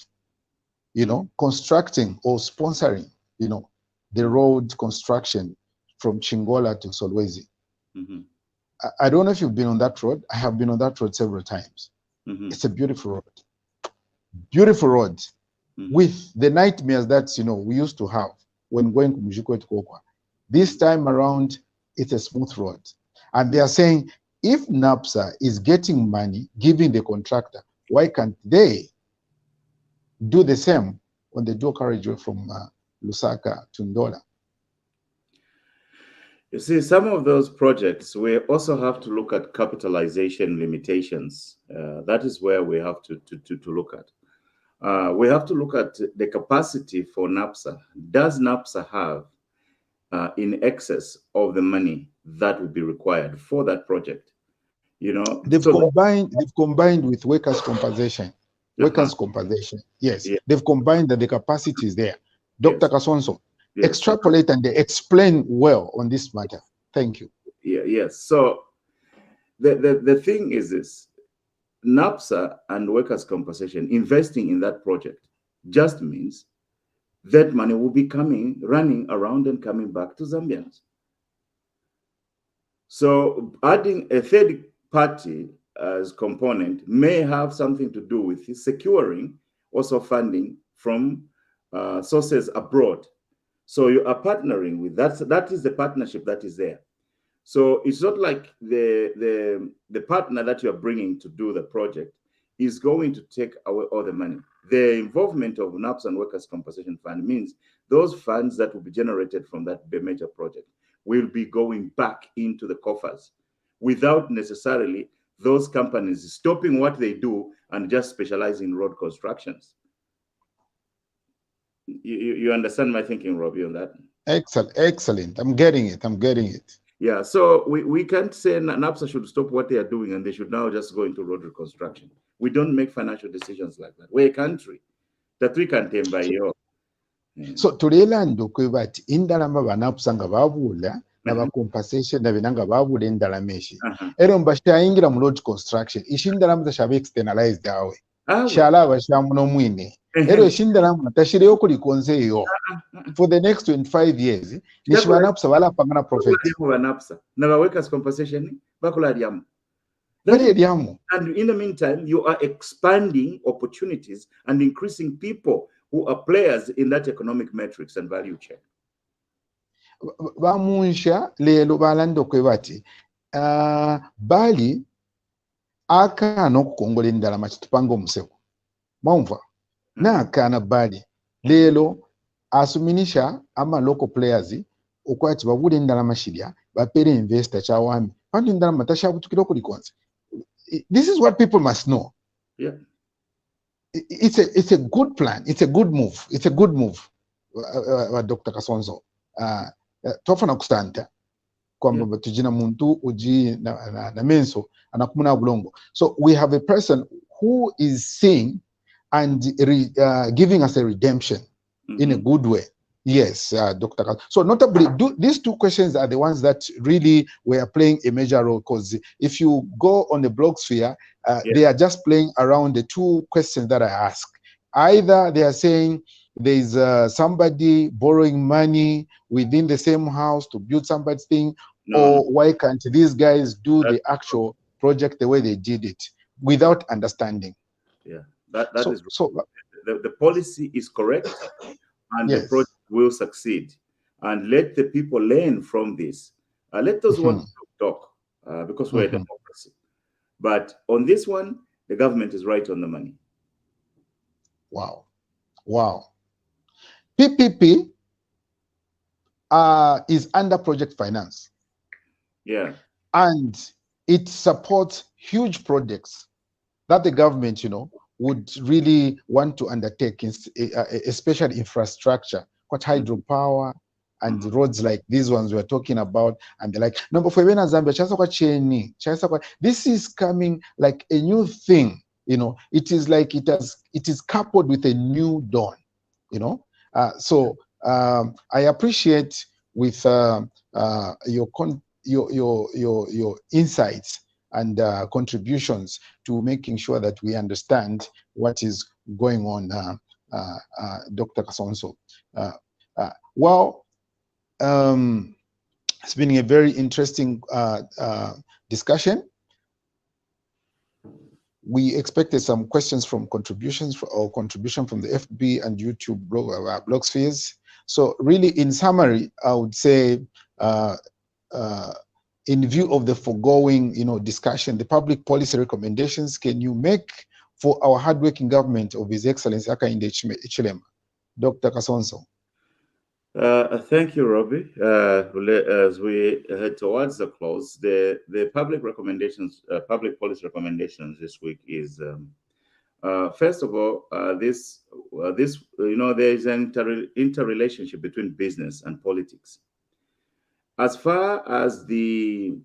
constructing or sponsoring, the road construction from Chingola to Solwezi. I don't know if you've been on that road. I have been on that road several times. It's a beautiful road. Beautiful road. With the nightmares that, we used to have when going to Mujiko to Kokwa. This time around, it's a smooth road. And they are saying, if NAPSA is getting money, giving the contractor, why can't they do the same when they do carriageway from Lusaka to Ndola? You see, some of those projects, we also have to look at capitalization limitations. That is where we have to look at. We have to look at the capacity for NAPSA. Does NAPSA have in excess of the money that would be required for that project? They've combined with workers' compensation. Workers' compensation. Yes, yeah. They've combined that the capacity is there. Dr. Kasonso, extrapolate and they explain well on this matter. Thank you. Yes. So the thing is this. NAPSA and workers' compensation investing in that project just means that money will be running around and coming back to Zambians. So adding a third party as component may have something to do with securing also funding from sources abroad. So you are partnering with that is the partnership that is there. So it's not like the partner that you are bringing to do the project is going to take away all the money. The involvement of NAPS and Workers' Compensation Fund means those funds that will be generated from that major project will be going back into the coffers without necessarily those companies stopping what they do and just specialize in road constructions. You understand my thinking, Robbie, on that? Excellent. I'm getting it. Yeah, so we can't say NAPSA should stop what they are doing and they should now just go into road reconstruction. We don't make financial decisions like that. We're a country that we can tame by your. So tulelando kwebati indalama banapsa nga babula na ba compensation na binanga babula indalameshi. Ero mbashayingira mu road construction ishindalama zashabe externalized awe. Shala bashamuno mwine. Ero ishindalama tashireyo kuli konseyo. For the next 25 years, nishibanapsa wala pangana profit. Na ba workers compensation bakula diamu. And in the meantime, you are expanding opportunities and increasing people who are players in that economic metrics and value chain. Bamunsha lelo balando kwebati bali aka nokukongola endalama chitupango museko maumva na bali lelo asuminisha ama local players okwati babule endalama shirya bapere investor chawami pandu endalama tashabutukira kuli konse. This is what people must know. Yeah. It's a good plan. It's a good move. It's a good move, Dr. Kasonso. Tofana kustanta kwamba tujina muntu uji na menso anakumuna bulongo. So we have a person who is seeing and giving us a redemption in a good way. Yes, Dr. Kasonso. So notably, these two questions are the ones that really were playing a major role, because if you go on the blog sphere, they are just playing around the two questions that I ask. Either they are saying there's somebody borrowing money within the same house to build somebody's thing, or why can't these guys do the actual project the way they did it without understanding? Yeah, that is so. The policy is correct, and yes, the project will succeed. And let the people learn from this. Let those ones talk, because we're a democracy. But on this one, the government is right on the money. Wow. PPP is under project finance. Yeah. And it supports huge projects that the government, would really want to undertake, especially infrastructure, what hydropower and roads like these ones we're talking about, and the like. Number for Zambia, this is coming like a new thing. It is like it is coupled with a new dawn. So I appreciate with your insights and contributions to making sure that we understand what is going on, Dr. Kasonso. Well, it's been a very interesting discussion. We expected some questions from contribution from the FB and YouTube blog spheres. So really, in summary, I would say, in view of the foregoing, discussion, the public policy recommendations can you make for our hardworking government of His Excellency Hakainde Hichilema? Dr. Kasonso. Thank you, Robbie. As we head towards the close, the public recommendations, public policy recommendations this week is, first of all, there is an interrelationship between business and politics. As far as the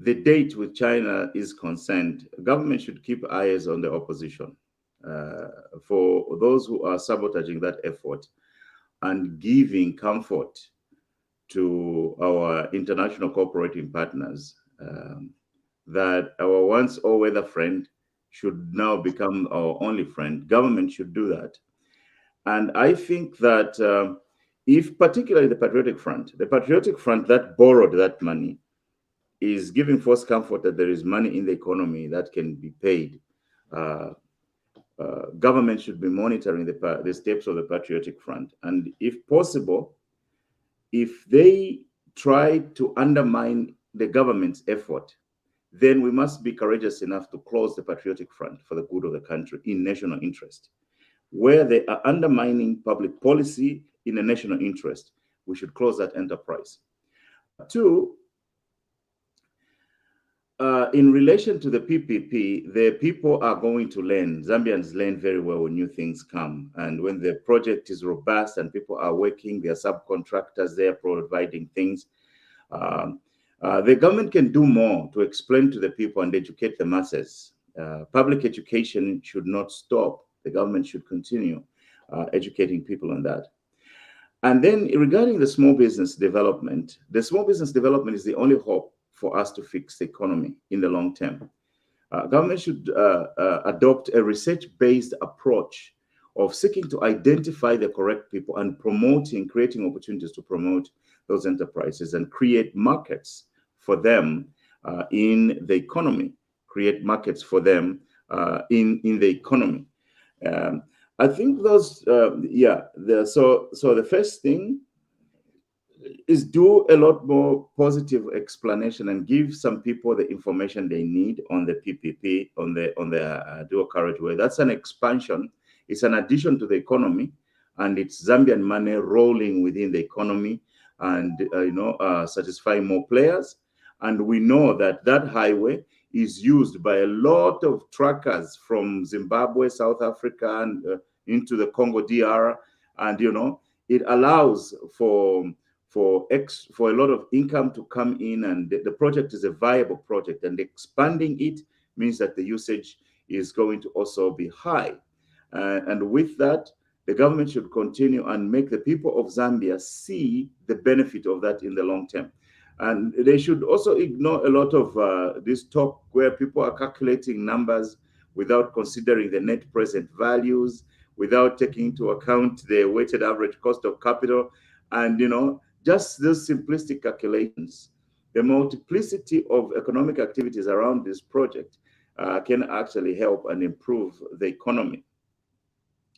date with China is concerned, government should keep eyes on the opposition. For those who are sabotaging that effort and giving comfort to our international cooperating partners, that our once all-weather friend should now become our only friend. Government should do that. And I think that if particularly the Patriotic Front that borrowed that money is giving false comfort that there is money in the economy that can be paid, government should be monitoring the steps of the Patriotic Front. And if possible, if they try to undermine the government's effort, then we must be courageous enough to close the Patriotic Front for the good of the country in national interest. Where they are undermining public policy in a national interest, we should close that enterprise. Two, in relation to the PPP, the people are going to learn. Zambians learn very well when new things come. And when the project is robust and people are working, there are subcontractors there providing things. The government can do more to explain to the people and educate the masses. Public education should not stop. The government should continue educating people on that. And then regarding the small business development, is the only hope for us to fix the economy in the long term. Government should adopt a research-based approach of seeking to identify the correct people and creating opportunities to promote those enterprises and create markets for them in the economy. I think those, so the first thing is do a lot more positive explanation and give some people the information they need on the PPP, on the dual carriageway. That's an expansion. It's an addition to the economy, and it's Zambian money rolling within the economy and satisfying more players. And we know that that highway is used by a lot of truckers from Zimbabwe, South Africa, and into the Congo DR, and it allows for a lot of income to come in, and the project is a viable project, and expanding it means that the usage is going to also be high. And with that, the government should continue and make the people of Zambia see the benefit of that in the long term. And they should also ignore a lot of this talk where people are calculating numbers without considering the net present values, without taking into account the weighted average cost of capital, and just those simplistic calculations. The multiplicity of economic activities around this project can actually help and improve the economy.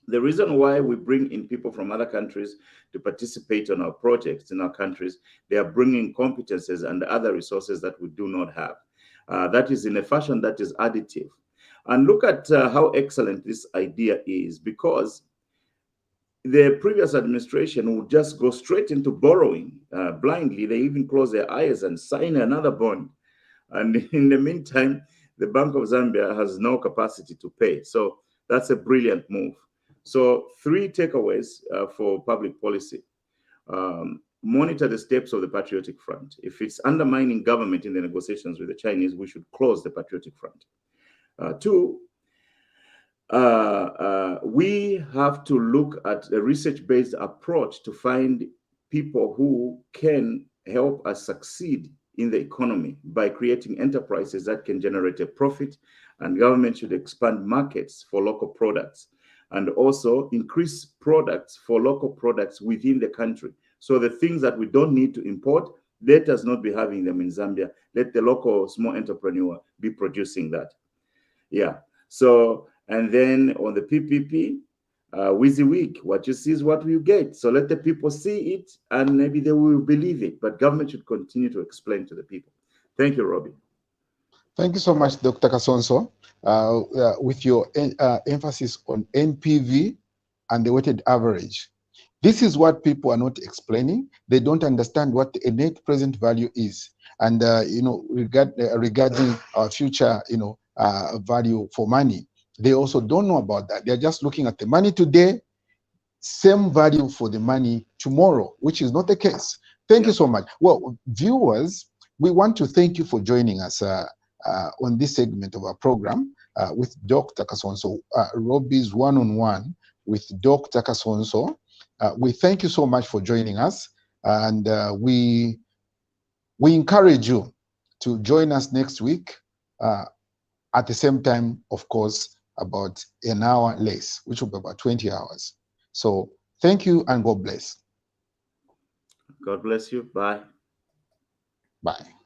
The reason why we bring in people from other countries to participate on our projects in our countries, they are bringing competences and other resources that we do not have. That is in a fashion that is additive. And look at how excellent this idea is, because the previous administration would just go straight into borrowing blindly. They even close their eyes and sign another bond. And in the meantime, the Bank of Zambia has no capacity to pay. So that's a brilliant move. So 3 takeaways for public policy. Monitor the steps of the Patriotic Front. If it's undermining government in the negotiations with the Chinese, we should close the Patriotic Front. 2, we have to look at a research-based approach to find people who can help us succeed in the economy by creating enterprises that can generate a profit, and government should expand markets for local products and also increase products for local products within the country. So the things that we don't need to import, let us not be having them in Zambia. Let the local small entrepreneur be producing that. Yeah. So, and then on the PPP, WYSIWYG, what you see is what you get. So let the people see it and maybe they will believe it. But government should continue to explain to the people. Thank you, Robbie. Thank you so much, Dr. Kasonso, with your emphasis on NPV and the weighted average. This is what people are not explaining. They don't understand what the net present value is. And, regarding our future, value for money, they also don't know about that. They're just looking at the money today, same value for the money tomorrow, which is not the case. Thank you so much. Well, viewers, we want to thank you for joining us on this segment of our program with Dr. Kasonso, Robbie's one-on-one with Dr. Kasonso. We thank you so much for joining us, and we encourage you to join us next week at the same time, of course, about an hour less, which will be about 20 hours. So thank you and God bless. God bless you. Bye. Bye.